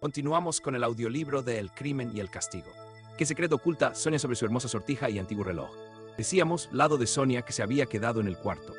Continuamos con el audiolibro de El crimen y el castigo. ¿Qué secreto oculta Sonia sobre su hermosa sortija y antiguo reloj? Decíamos, lado de Sonia, que se había quedado en el cuarto.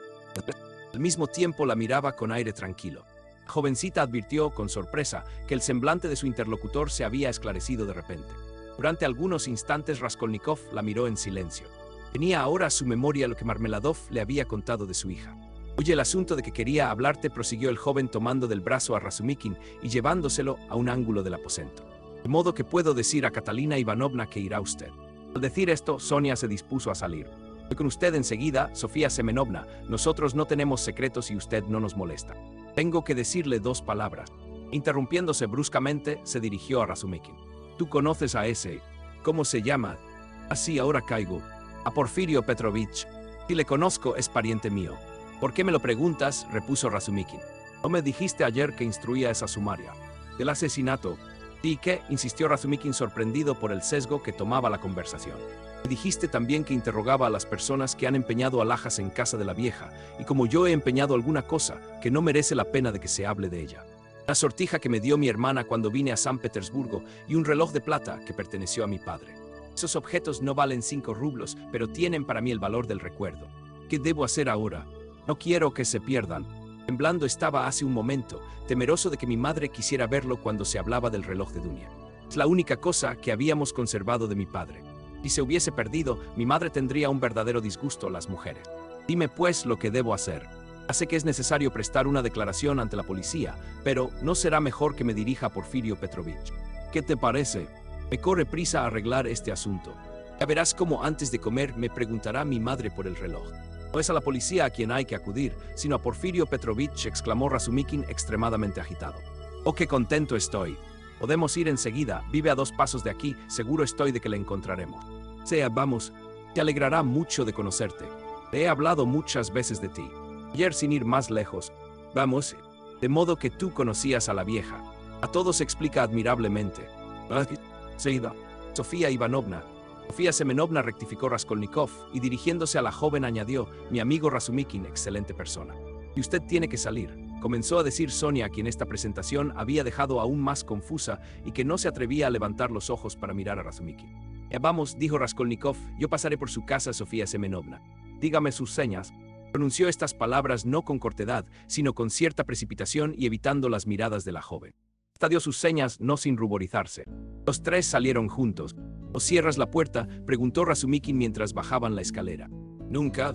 Al mismo tiempo la miraba con aire tranquilo. La jovencita advirtió con sorpresa que el semblante de su interlocutor se había esclarecido de repente. Durante algunos instantes Raskolnikov la miró en silencio. Tenía ahora a su memoria lo que Marmeladov le había contado de su hija. Oye, el asunto de que quería hablarte, prosiguió el joven tomando del brazo a Razumikin y llevándoselo a un ángulo del aposento. De modo que puedo decir a Catalina Ivanovna que irá usted. Al decir esto, Sonia se dispuso a salir. Voy con usted enseguida, Sofía Semenovna. Nosotros no tenemos secretos y usted no nos molesta. Tengo que decirle dos palabras. Interrumpiéndose bruscamente, se dirigió a Razumikin. ¿Tú conoces a ese? ¿Cómo se llama? Así ahora caigo. A Porfirio Petrovich. Si le conozco, es pariente mío. ¿Por qué me lo preguntas?, repuso Razumikin. ¿No me dijiste ayer que instruía a esa sumaria del asesinato? ¿Y qué?, insistió Razumikin, sorprendido por el sesgo que tomaba la conversación. Me dijiste también que interrogaba a las personas que han empeñado alhajas en casa de la vieja, y como yo he empeñado alguna cosa, que no merece la pena de que se hable de ella. La sortija que me dio mi hermana cuando vine a San Petersburgo y un reloj de plata que perteneció a mi padre. Esos objetos no valen 5 rublos, pero tienen para mí el valor del recuerdo. ¿Qué debo hacer ahora? No quiero que se pierdan. Temblando estaba hace un momento, temeroso de que mi madre quisiera verlo cuando se hablaba del reloj de Dunia. Es la única cosa que habíamos conservado de mi padre. Si se hubiese perdido, mi madre tendría un verdadero disgusto a las mujeres. Dime pues lo que debo hacer. Ya sé que es necesario prestar una declaración ante la policía, pero ¿no será mejor que me dirija a Porfirio Petrovich? ¿Qué te parece? Me corre prisa a arreglar este asunto. Ya verás cómo antes de comer me preguntará mi madre por el reloj. No es a la policía a quien hay que acudir, sino a Porfirio Petrovich, exclamó Razumikin extremadamente agitado. Oh, qué contento estoy. Podemos ir enseguida, vive a 2 pasos de aquí, seguro estoy de que le encontraremos. Sea, vamos, te alegrará mucho de conocerte. Le he hablado muchas veces de ti. Ayer sin ir más lejos. Vamos, de modo que tú conocías a la vieja. A todos se explica admirablemente. Seida, Sofía Ivanovna. Sofía Semenovna, rectificó Raskolnikov, y dirigiéndose a la joven añadió, mi amigo Razumikin, excelente persona. Y usted tiene que salir, comenzó a decir Sonia, a quien esta presentación había dejado aún más confusa y que no se atrevía a levantar los ojos para mirar a Razumikin. Vamos, dijo Raskolnikov, yo pasaré por su casa, Sofía Semenovna. Dígame sus señas. Pronunció estas palabras no con cortedad, sino con cierta precipitación y evitando las miradas de la joven. Esta dio sus señas, no sin ruborizarse. Los 3 salieron juntos. ¿O cierras la puerta?, preguntó Razumikin mientras bajaban la escalera. Nunca.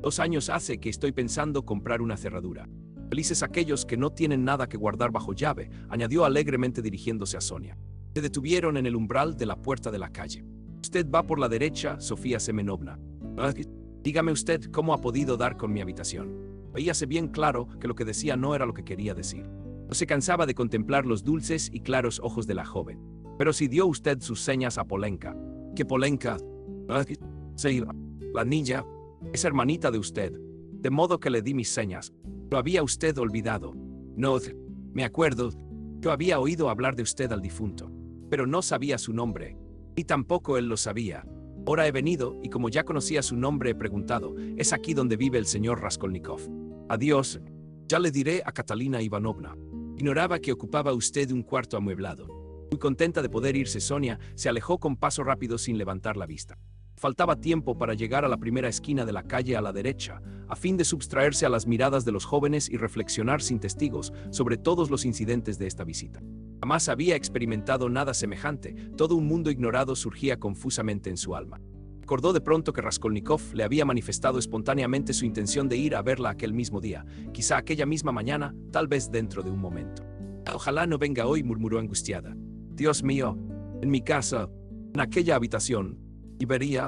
2 años hace que estoy pensando comprar una cerradura. Felices aquellos que no tienen nada que guardar bajo llave, añadió alegremente dirigiéndose a Sonia. Se detuvieron en el umbral de la puerta de la calle. Usted va por la derecha, Sofía Semenovna. Dígame usted cómo ha podido dar con mi habitación. Veíase bien claro que lo que decía no era lo que quería decir. No se cansaba de contemplar los dulces y claros ojos de la joven. Pero si dio usted sus señas a Polenka. ¿Qué Polenka? Sí, la niña. Es hermanita de usted. De modo que le di mis señas. Lo había usted olvidado. No, me acuerdo. Yo había oído hablar de usted al difunto. Pero no sabía su nombre. Ni tampoco él lo sabía. Ahora he venido y como ya conocía su nombre he preguntado. Es aquí donde vive el señor Raskolnikov. Adiós. Ya le diré a Catalina Ivanovna. Ignoraba que ocupaba usted un cuarto amueblado. Muy contenta de poder irse, Sonia se alejó con paso rápido sin levantar la vista. Faltaba tiempo para llegar a la primera esquina de la calle a la derecha, a fin de sustraerse a las miradas de los jóvenes y reflexionar sin testigos sobre todos los incidentes de esta visita. Jamás había experimentado nada semejante, todo un mundo ignorado surgía confusamente en su alma. Recordó de pronto que Raskolnikov le había manifestado espontáneamente su intención de ir a verla aquel mismo día, quizá aquella misma mañana, tal vez dentro de un momento. Ojalá no venga hoy, murmuró angustiada. Dios mío, en mi casa, en aquella habitación, y vería,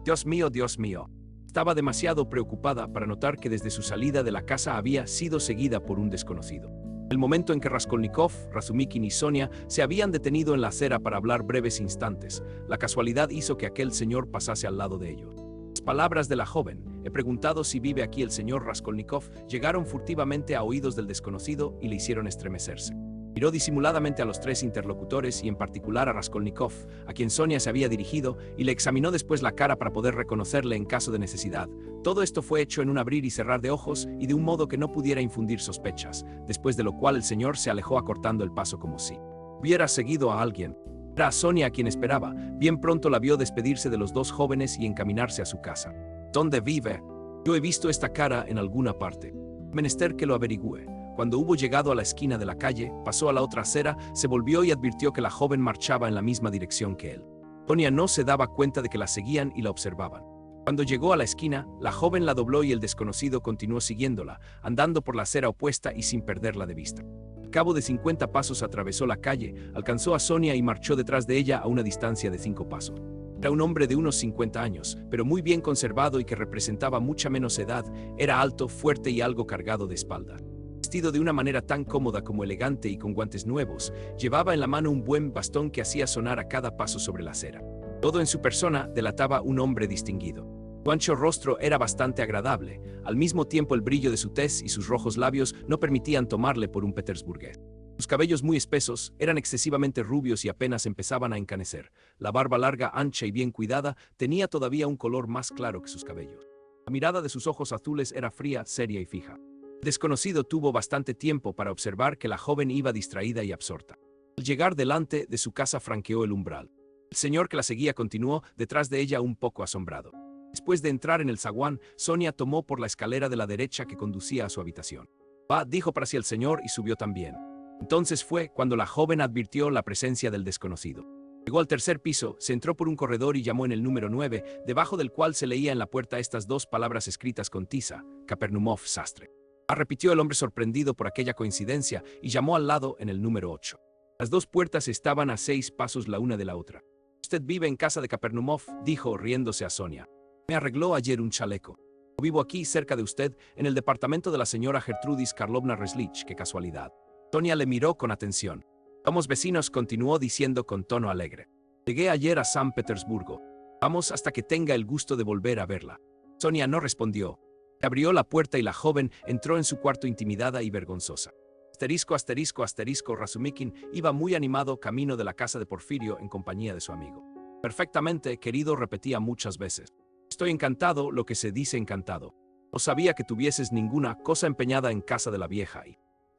Dios mío, Dios mío. Estaba demasiado preocupada para notar que desde su salida de la casa había sido seguida por un desconocido. El momento en que Raskolnikov, Razumikin y Sonia se habían detenido en la acera para hablar breves instantes, la casualidad hizo que aquel señor pasase al lado de ellos. Las palabras de la joven, he preguntado si vive aquí el señor Raskolnikov, llegaron furtivamente a oídos del desconocido y le hicieron estremecerse. Miró disimuladamente a los 3 interlocutores y en particular a Raskolnikov, a quien Sonia se había dirigido, y le examinó después la cara para poder reconocerle en caso de necesidad. Todo esto fue hecho en un abrir y cerrar de ojos y de un modo que no pudiera infundir sospechas, después de lo cual el señor se alejó acortando el paso como si Hubiera seguido a alguien. Era a Sonia a quien esperaba. Bien pronto la vio despedirse de los dos jóvenes y encaminarse a su casa. ¿Dónde vive? Yo he visto esta cara en alguna parte. Menester que lo averigüe. Cuando hubo llegado a la esquina de la calle, pasó a la otra acera, se volvió y advirtió que la joven marchaba en la misma dirección que él. Sonia no se daba cuenta de que la seguían y la observaban. Cuando llegó a la esquina, la joven la dobló y el desconocido continuó siguiéndola, andando por la acera opuesta y sin perderla de vista. Al cabo de 50 pasos atravesó la calle, alcanzó a Sonia y marchó detrás de ella a una distancia de 5 pasos. Era un hombre de unos 50 años, pero muy bien conservado y que representaba mucha menos edad. Era alto, fuerte y algo cargado de espalda. Vestido de una manera tan cómoda como elegante y con guantes nuevos, llevaba en la mano un buen bastón que hacía sonar a cada paso sobre la acera. Todo en su persona delataba un hombre distinguido. Su ancho rostro era bastante agradable. Al mismo tiempo el brillo de su tez y sus rojos labios no permitían tomarle por un petersburgués. Sus cabellos muy espesos eran excesivamente rubios y apenas empezaban a encanecer. La barba larga, ancha y bien cuidada tenía todavía un color más claro que sus cabellos. La mirada de sus ojos azules era fría, seria y fija. El desconocido tuvo bastante tiempo para observar que la joven iba distraída y absorta. Al llegar delante de su casa franqueó el umbral. El señor que la seguía continuó detrás de ella un poco asombrado. Después de entrar en el zaguán, Sonia tomó por la escalera de la derecha que conducía a su habitación. Va, dijo para sí el señor y subió también. Entonces fue cuando la joven advirtió la presencia del desconocido. Llegó al tercer piso, se entró por un corredor y llamó en el número 9, debajo del cual se leía en la puerta estas dos palabras escritas con tiza: Kapernumov Sastre. Repitió el hombre sorprendido por aquella coincidencia y llamó al lado en el número 8. Las dos puertas estaban a 6 pasos la una de la otra. Usted vive en casa de Kapernumov, dijo riéndose a Sonia. Me arregló ayer un chaleco. Vivo aquí cerca de usted, en el departamento de la señora Gertrudis Karlovna Reslich, qué casualidad. Sonia le miró con atención. Somos vecinos, continuó diciendo con tono alegre. Llegué ayer a San Petersburgo. Vamos hasta que tenga el gusto de volver a verla. Sonia no respondió. Abrió la puerta y la joven entró en su cuarto intimidada y vergonzosa. Asterisco, asterisco, asterisco, Razumikin iba muy animado camino de la casa de Porfirio en compañía de su amigo. Perfectamente, querido, repetía muchas veces. Estoy encantado, lo que se dice encantado. No sabía que tuvieses ninguna cosa empeñada en casa de la vieja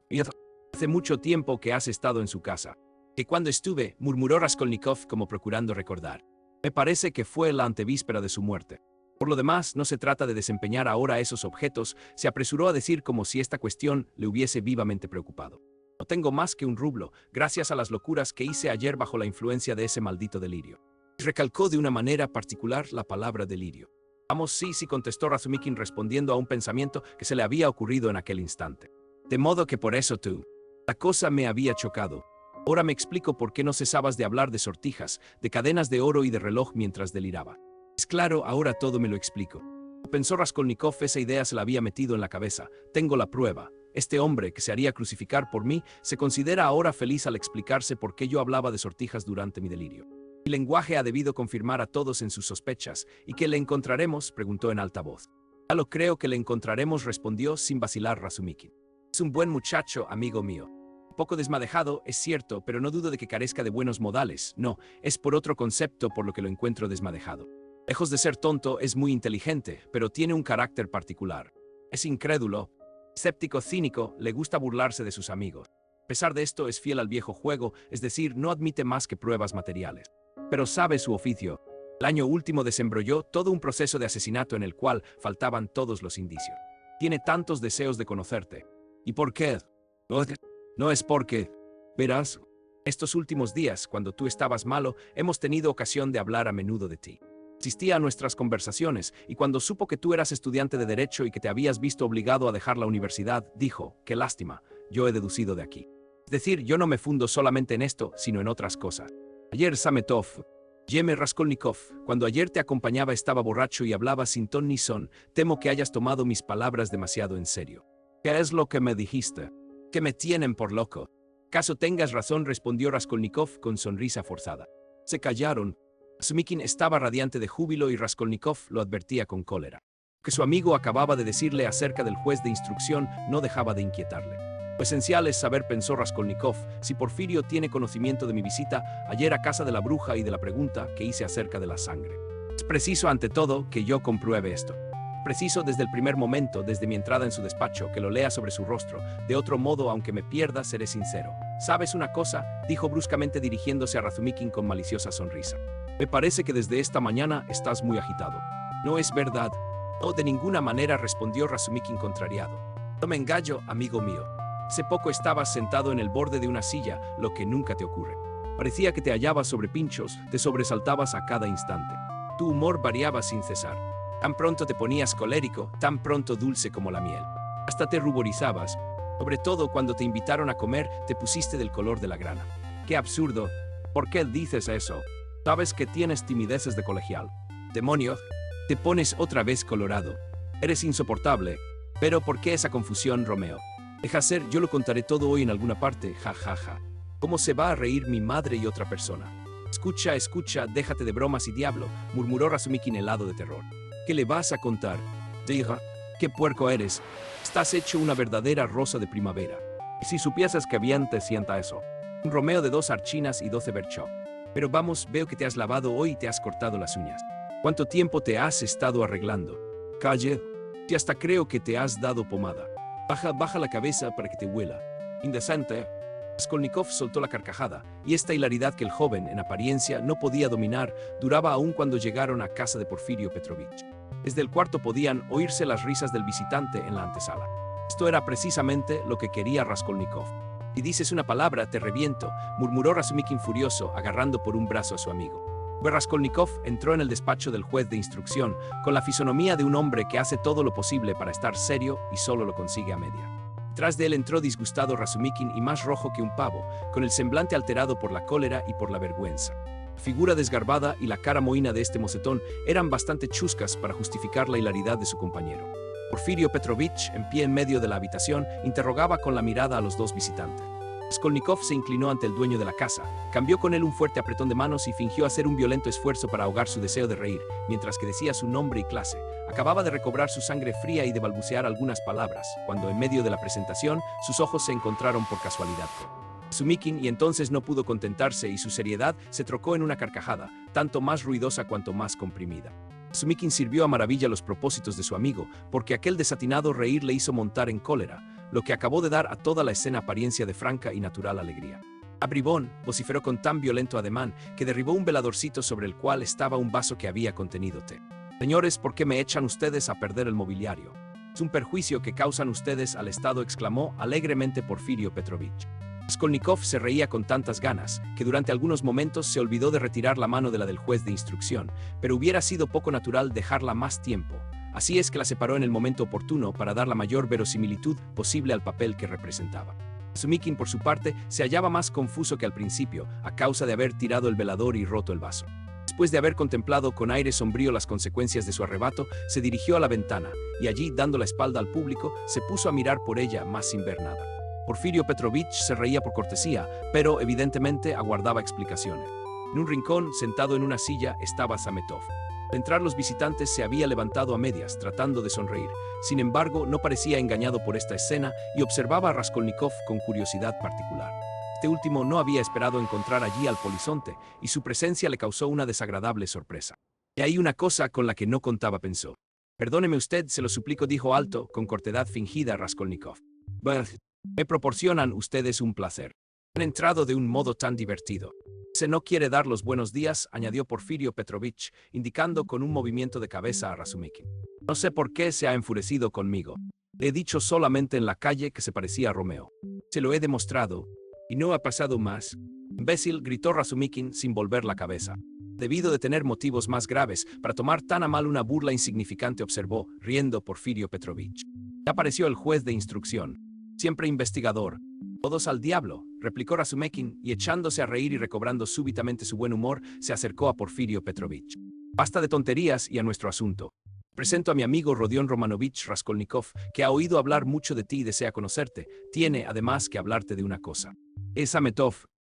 y hace mucho tiempo que has estado en su casa. Que cuando estuve, murmuró Raskolnikov como procurando recordar. Me parece que fue la antevíspera de su muerte. Por lo demás, no se trata de desempeñar ahora esos objetos, se apresuró a decir como si esta cuestión le hubiese vivamente preocupado. No tengo más que un rublo, gracias a las locuras que hice ayer bajo la influencia de ese maldito delirio. Recalcó de una manera particular la palabra delirio. Vamos, sí, sí, contestó Razumikin respondiendo a un pensamiento que se le había ocurrido en aquel instante. De modo que por eso tú. La cosa me había chocado. Ahora me explico por qué no cesabas de hablar de sortijas, de cadenas de oro y de reloj mientras deliraba. Es claro, ahora todo me lo explico. Pensó Raskolnikov, esa idea se la había metido en la cabeza. Tengo la prueba. Este hombre, que se haría crucificar por mí, se considera ahora feliz al explicarse por qué yo hablaba de sortijas durante mi delirio. Mi lenguaje ha debido confirmar a todos en sus sospechas. ¿Y qué le encontraremos?, preguntó en alta voz. Ya lo creo que le encontraremos, respondió sin vacilar Razumikin. Es un buen muchacho, amigo mío. Un poco desmadejado, es cierto, pero no dudo de que carezca de buenos modales. No, es por otro concepto por lo que lo encuentro desmadejado. Lejos de ser tonto, es muy inteligente, pero tiene un carácter particular. Es incrédulo, escéptico, cínico, le gusta burlarse de sus amigos. A pesar de esto, es fiel al viejo juego, es decir, no admite más que pruebas materiales. Pero sabe su oficio. El año último desembrolló todo un proceso de asesinato en el cual faltaban todos los indicios. Tiene tantos deseos de conocerte. ¿Y por qué? No es porque, verás, estos últimos días, cuando tú estabas malo, hemos tenido ocasión de hablar a menudo de ti. Asistía a nuestras conversaciones y cuando supo que tú eras estudiante de Derecho y que te habías visto obligado a dejar la universidad, dijo, qué lástima, yo he deducido de aquí. Es decir, yo no me fundo solamente en esto, sino en otras cosas. Ayer Sametov, Yeme Raskolnikov, cuando ayer te acompañaba estaba borracho y hablaba sin ton ni son, temo que hayas tomado mis palabras demasiado en serio. ¿Qué es lo que me dijiste? Que me tienen por loco. Caso tengas razón, respondió Raskolnikov con sonrisa forzada. Se callaron. Razumikin estaba radiante de júbilo y Raskolnikov lo advertía con cólera. Lo que su amigo acababa de decirle acerca del juez de instrucción no dejaba de inquietarle. Lo esencial es saber, pensó Raskolnikov, si Porfirio tiene conocimiento de mi visita ayer a casa de la bruja y de la pregunta que hice acerca de la sangre. Es preciso, ante todo, que yo compruebe esto. Preciso desde el primer momento, desde mi entrada en su despacho, que lo lea sobre su rostro. De otro modo, aunque me pierda, seré sincero. ¿Sabes una cosa?, dijo bruscamente dirigiéndose a Razumikin con maliciosa sonrisa. Me parece que desde esta mañana estás muy agitado. No es verdad. No, de ninguna manera, respondió Razumikin contrariado. No me engaño, amigo mío. Hace poco estabas sentado en el borde de una silla, lo que nunca te ocurre. Parecía que te hallabas sobre pinchos, te sobresaltabas a cada instante. Tu humor variaba sin cesar. Tan pronto te ponías colérico, tan pronto dulce como la miel. Hasta te ruborizabas. Sobre todo cuando te invitaron a comer, te pusiste del color de la grana. ¡Qué absurdo! ¿Por qué dices eso? Sabes que tienes timideces de colegial. ¡Demonios! Te pones otra vez colorado. Eres insoportable. Pero ¿por qué esa confusión, Romeo? Deja ser, yo lo contaré todo hoy en alguna parte, ja, ja, ja. ¿Cómo se va a reír mi madre y otra persona? Escucha, escucha, déjate de bromas y diablo, murmuró Razumikin helado de terror. ¿Qué le vas a contar? Diga, qué puerco eres. Estás hecho una verdadera rosa de primavera. Y si supieses que bien te sienta eso. Un Romeo de 2 archinas y 12 berchó. Pero vamos, veo que te has lavado hoy y te has cortado las uñas. ¿Cuánto tiempo te has estado arreglando? Calle, si hasta creo que te has dado pomada. Baja la cabeza para que te huela. Indecente. Raskolnikov soltó la carcajada, y esta hilaridad que el joven, en apariencia, no podía dominar, duraba aún cuando llegaron a casa de Porfirio Petrovich. Desde el cuarto podían oírse las risas del visitante en la antesala. Esto era precisamente lo que quería Raskolnikov. Si dices una palabra, te reviento, murmuró Razumikin furioso, agarrando por un brazo a su amigo. Raskolnikov entró en el despacho del juez de instrucción, con la fisonomía de un hombre que hace todo lo posible para estar serio y solo lo consigue a media. Tras de él entró disgustado Razumikin y más rojo que un pavo, con el semblante alterado por la cólera y por la vergüenza. La figura desgarbada y la cara mohína de este mocetón eran bastante chuscas para justificar la hilaridad de su compañero. Porfirio Petrovich, en pie en medio de la habitación, interrogaba con la mirada a los dos visitantes. Raskolnikov se inclinó ante el dueño de la casa, cambió con él un fuerte apretón de manos y fingió hacer un violento esfuerzo para ahogar su deseo de reír, mientras que decía su nombre y clase. Acababa de recobrar su sangre fría y de balbucear algunas palabras, cuando en medio de la presentación sus ojos se encontraron por casualidad con Razumikin, y entonces no pudo contentarse y su seriedad se trocó en una carcajada, tanto más ruidosa cuanto más comprimida. Razumikin sirvió a maravilla los propósitos de su amigo, porque aquel desatinado reír le hizo montar en cólera, lo que acabó de dar a toda la escena apariencia de franca y natural alegría. ¡Ah, bribón!, vociferó con tan violento ademán que derribó un veladorcito sobre el cual estaba un vaso que había contenido té. Señores, ¿por qué me echan ustedes a perder el mobiliario? Es un perjuicio que causan ustedes al Estado, exclamó alegremente Porfirio Petrovich. Raskolnikov se reía con tantas ganas que durante algunos momentos se olvidó de retirar la mano de la del juez de instrucción, pero hubiera sido poco natural dejarla más tiempo. Así es que la separó en el momento oportuno para dar la mayor verosimilitud posible al papel que representaba. Razumikin, por su parte, se hallaba más confuso que al principio, a causa de haber tirado el velador y roto el vaso. Después de haber contemplado con aire sombrío las consecuencias de su arrebato, se dirigió a la ventana, y allí, dando la espalda al público, se puso a mirar por ella, más sin ver nada. Porfirio Petrovich se reía por cortesía, pero evidentemente aguardaba explicaciones. En un rincón, sentado en una silla, estaba Sametov. Al entrar los visitantes se había levantado a medias, tratando de sonreír. Sin embargo, no parecía engañado por esta escena y observaba a Raskolnikov con curiosidad particular. Este último no había esperado encontrar allí al polizonte, y su presencia le causó una desagradable sorpresa. Y hay una cosa con la que no contaba, pensó. Perdóneme usted, se lo suplico, dijo alto, con cortedad fingida Raskolnikov. Me proporcionan ustedes un placer. Han entrado de un modo tan divertido. Se no quiere dar los buenos días, añadió Porfirio Petrovich, indicando con un movimiento de cabeza a Razumikin. No sé por qué se ha enfurecido conmigo. Le he dicho solamente en la calle que se parecía a Romeo. Se lo he demostrado, y no ha pasado más. Imbécil, gritó Razumikin sin volver la cabeza. Debido de tener motivos más graves para tomar tan a mal una burla insignificante, observó, riendo Porfirio Petrovich. Ya apareció el juez de instrucción. Siempre investigador. Todos al diablo, replicó Razumikin, y echándose a reír y recobrando súbitamente su buen humor, se acercó a Porfirio Petrovich. Basta de tonterías y a nuestro asunto. Presento a mi amigo Rodion Romanovich Raskolnikov, que ha oído hablar mucho de ti y desea conocerte. Tiene, además, que hablarte de una cosa. Sametov,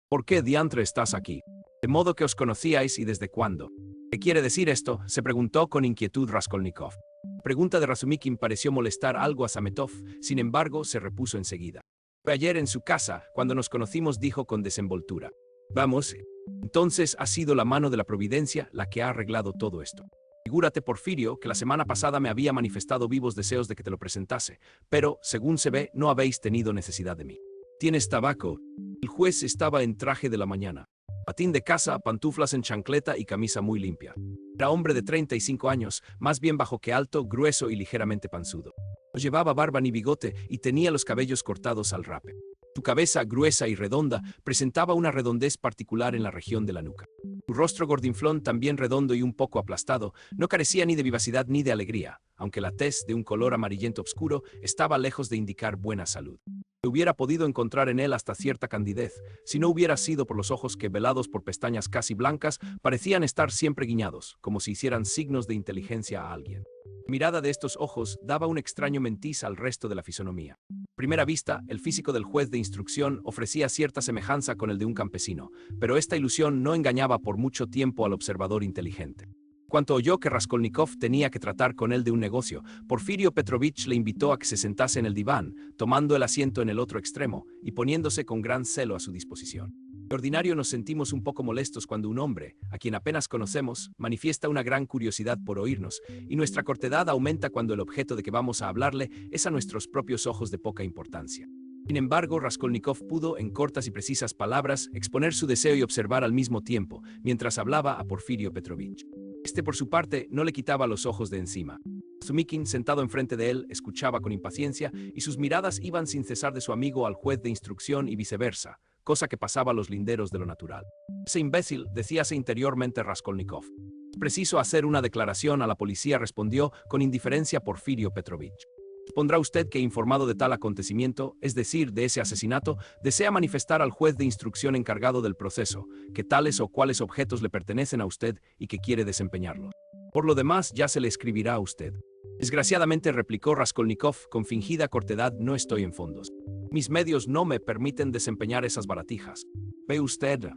¿por qué diantre estás aquí? De modo que os conocíais, y desde cuándo. ¿Qué quiere decir esto?, se preguntó con inquietud Raskolnikov. La pregunta de Razumikin pareció molestar algo a Sametov, sin embargo, se repuso enseguida. Fue ayer en su casa, cuando nos conocimos, dijo con desenvoltura. Vamos, entonces ha sido la mano de la providencia la que ha arreglado todo esto. Figúrate, Porfirio, que la semana pasada me había manifestado vivos deseos de que te lo presentase, pero, según se ve, no habéis tenido necesidad de mí. ¿Tienes tabaco? El juez estaba en traje de la mañana. Patín de casa, pantuflas en chancleta y camisa muy limpia. Era hombre de 35 años, más bien bajo que alto, grueso y ligeramente panzudo. No llevaba barba ni bigote y tenía los cabellos cortados al rape. Su cabeza, gruesa y redonda, presentaba una redondez particular en la región de la nuca. Su rostro gordinflón, también redondo y un poco aplastado, no carecía ni de vivacidad ni de alegría, aunque la tez, de un color amarillento oscuro, estaba lejos de indicar buena salud. Se hubiera podido encontrar en él hasta cierta candidez, si no hubiera sido por los ojos que, velados por pestañas casi blancas, parecían estar siempre guiñados, como si hicieran signos de inteligencia a alguien. La mirada de estos ojos daba un extraño matiz al resto de la fisonomía. A primera vista, el físico del juez de instrucción ofrecía cierta semejanza con el de un campesino, pero esta ilusión no engañaba por mucho tiempo al observador inteligente. Cuando oyó que Raskolnikov tenía que tratar con él de un negocio, Porfirio Petrovich le invitó a que se sentase en el diván, tomando el asiento en el otro extremo y poniéndose con gran celo a su disposición. De ordinario nos sentimos un poco molestos cuando un hombre, a quien apenas conocemos, manifiesta una gran curiosidad por oírnos, y nuestra cortedad aumenta cuando el objeto de que vamos a hablarle es a nuestros propios ojos de poca importancia. Sin embargo, Raskolnikov pudo, en cortas y precisas palabras, exponer su deseo y observar al mismo tiempo, mientras hablaba a Porfirio Petrovich. Este, por su parte, no le quitaba los ojos de encima. Razumikin, sentado enfrente de él, escuchaba con impaciencia y sus miradas iban sin cesar de su amigo al juez de instrucción y viceversa, cosa que pasaba a los linderos de lo natural. Ese imbécil, decíase interiormente Raskolnikov. Es preciso hacer una declaración a la policía, respondió con indiferencia Porfirio Petrovich. Supondrá usted que, informado de tal acontecimiento, es decir, de ese asesinato, desea manifestar al juez de instrucción encargado del proceso, que tales o cuales objetos le pertenecen a usted y que quiere desempeñarlos. Por lo demás, ya se le escribirá a usted. Desgraciadamente, replicó Raskolnikov con fingida cortedad, no estoy en fondos. Mis medios no me permiten desempeñar esas baratijas. Ve usted,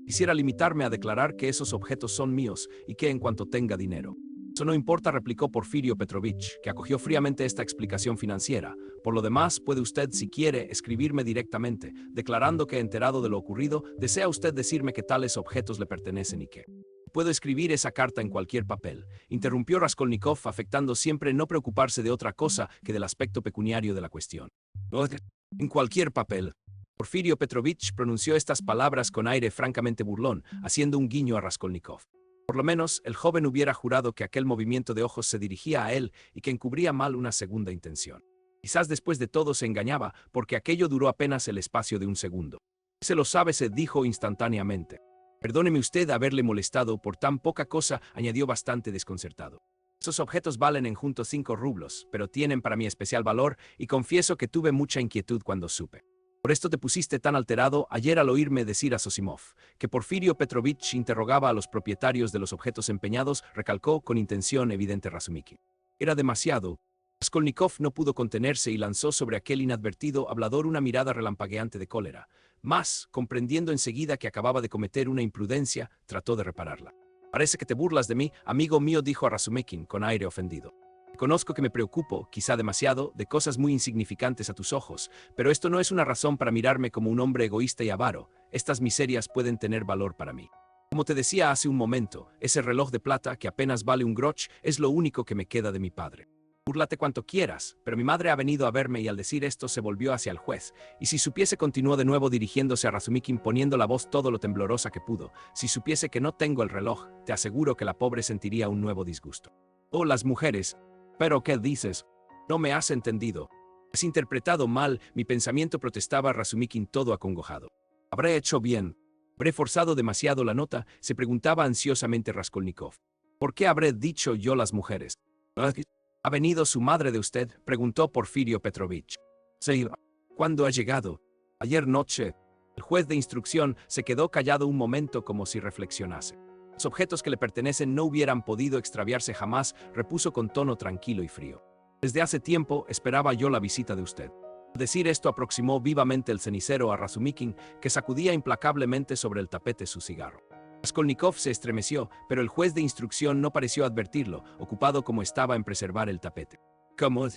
quisiera limitarme a declarar que esos objetos son míos y que en cuanto tenga dinero. Eso no importa, replicó Porfirio Petrovich, que acogió fríamente esta explicación financiera. Por lo demás, puede usted, si quiere, escribirme directamente, declarando que, enterado de lo ocurrido, desea usted decirme que tales objetos le pertenecen y que... Puedo escribir esa carta en cualquier papel, interrumpió Raskolnikov, afectando siempre no preocuparse de otra cosa que del aspecto pecuniario de la cuestión. En cualquier papel. Porfirio Petrovich pronunció estas palabras con aire francamente burlón, haciendo un guiño a Raskolnikov. Por lo menos, el joven hubiera jurado que aquel movimiento de ojos se dirigía a él y que encubría mal una segunda intención. Quizás después de todo se engañaba, porque aquello duró apenas el espacio de un segundo. Se lo sabe, se dijo instantáneamente. Perdóneme usted haberle molestado por tan poca cosa, añadió bastante desconcertado. Esos objetos valen en junto 5 rublos, pero tienen para mí especial valor y confieso que tuve mucha inquietud cuando supe. Por esto te pusiste tan alterado ayer al oírme decir a Zosimov que Porfirio Petrovich interrogaba a los propietarios de los objetos empeñados, recalcó con intención evidente Razumikin. Era demasiado. Raskolnikov no pudo contenerse y lanzó sobre aquel inadvertido hablador una mirada relampagueante de cólera. Mas, comprendiendo enseguida que acababa de cometer una imprudencia, trató de repararla. Parece que te burlas de mí, amigo mío, dijo a Razumikin con aire ofendido. Conozco que me preocupo, quizá demasiado, de cosas muy insignificantes a tus ojos, pero esto no es una razón para mirarme como un hombre egoísta y avaro. Estas miserias pueden tener valor para mí. Como te decía hace un momento, ese reloj de plata, que apenas vale un groch, es lo único que me queda de mi padre. Búrlate cuanto quieras, pero mi madre ha venido a verme, y al decir esto se volvió hacia el juez, y si supiese, continuó de nuevo dirigiéndose a Razumikin poniendo la voz todo lo temblorosa que pudo, si supiese que no tengo el reloj, te aseguro que la pobre sentiría un nuevo disgusto. Oh, las mujeres. ¿Pero qué dices? No me has entendido. Has interpretado mal mi pensamiento, protestaba Razumikin todo acongojado. ¿Habré hecho bien? ¿Habré forzado demasiado la nota?, se preguntaba ansiosamente Raskolnikov. ¿Por qué habré dicho yo las mujeres? ¿Ha venido su madre de usted?, preguntó Porfirio Petrovich. Sí. ¿Cuándo ha llegado? Ayer noche. El juez de instrucción se quedó callado un momento como si reflexionase. Los objetos que le pertenecen no hubieran podido extraviarse jamás, repuso con tono tranquilo y frío. Desde hace tiempo esperaba yo la visita de usted. Al decir esto aproximó vivamente el cenicero a Razumikin, que sacudía implacablemente sobre el tapete su cigarro. Raskolnikov se estremeció, pero el juez de instrucción no pareció advertirlo, ocupado como estaba en preservar el tapete. ¿Cómo?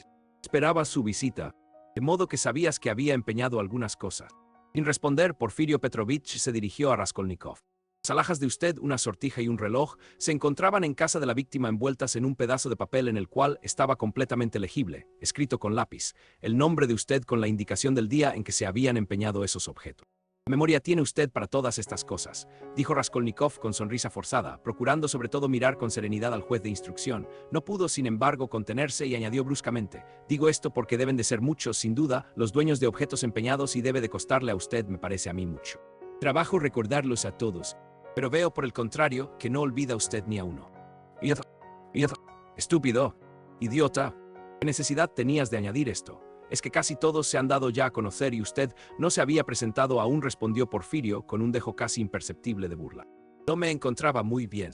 Esperaba su visita, de modo que sabías que había empeñado algunas cosas. Sin responder, Porfirio Petrovich se dirigió a Raskolnikov. Las alhajas de usted, una sortija y un reloj, se encontraban en casa de la víctima envueltas en un pedazo de papel en el cual estaba completamente legible, escrito con lápiz, el nombre de usted con la indicación del día en que se habían empeñado esos objetos. Memoria tiene usted para todas estas cosas, dijo Raskolnikov con sonrisa forzada, procurando sobre todo mirar con serenidad al juez de instrucción. No pudo, sin embargo, contenerse y añadió bruscamente: digo esto porque deben de ser muchos, sin duda, los dueños de objetos empeñados y debe de costarle a usted, me parece a mí, mucho trabajo recordarlos a todos, pero veo por el contrario que no olvida usted ni a uno. Estúpido, idiota, ¿qué necesidad tenías de añadir esto? Es que casi todos se han dado ya a conocer y usted no se había presentado aún, respondió Porfirio con un dejo casi imperceptible de burla. No me encontraba muy bien.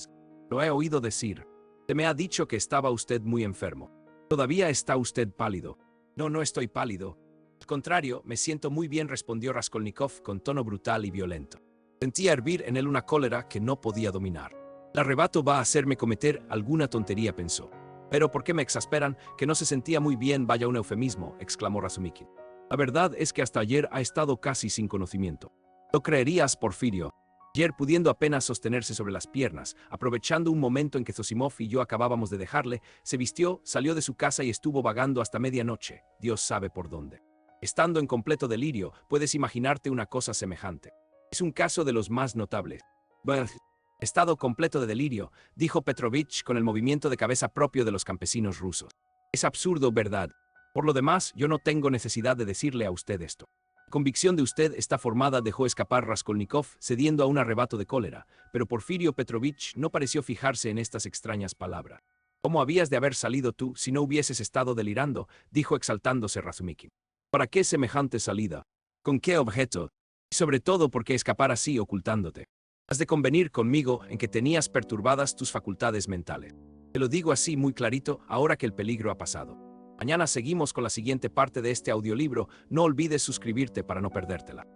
Lo he oído decir. Se me ha dicho que estaba usted muy enfermo. Todavía está usted pálido. No, no estoy pálido. Al contrario, me siento muy bien, respondió Raskolnikov con tono brutal y violento. Sentía hervir en él una cólera que no podía dominar. El arrebato va a hacerme cometer alguna tontería, pensó. Pero ¿por qué me exasperan? Que no se sentía muy bien, vaya un eufemismo, exclamó Razumikin. La verdad es que hasta ayer ha estado casi sin conocimiento. ¿Lo creerías, Porfirio? Ayer, pudiendo apenas sostenerse sobre las piernas, aprovechando un momento en que Zosimov y yo acabábamos de dejarle, se vistió, salió de su casa y estuvo vagando hasta medianoche, Dios sabe por dónde. Estando en completo delirio, puedes imaginarte una cosa semejante. Es un caso de los más notables. Estado completo de delirio, dijo Petrovich con el movimiento de cabeza propio de los campesinos rusos. Es absurdo, ¿verdad? Por lo demás, yo no tengo necesidad de decirle a usted esto. La convicción de usted está formada, dejó escapar Raskolnikov, cediendo a un arrebato de cólera, pero Porfirio Petrovich no pareció fijarse en estas extrañas palabras. ¿Cómo habías de haber salido tú si no hubieses estado delirando?, dijo exaltándose Razumikin. ¿Para qué semejante salida? ¿Con qué objeto? Y sobre todo, ¿por qué escapar así ocultándote? Has de convenir conmigo en que tenías perturbadas tus facultades mentales. Te lo digo así muy clarito, ahora que el peligro ha pasado. Mañana seguimos con la siguiente parte de este audiolibro. No olvides suscribirte para no perdértela.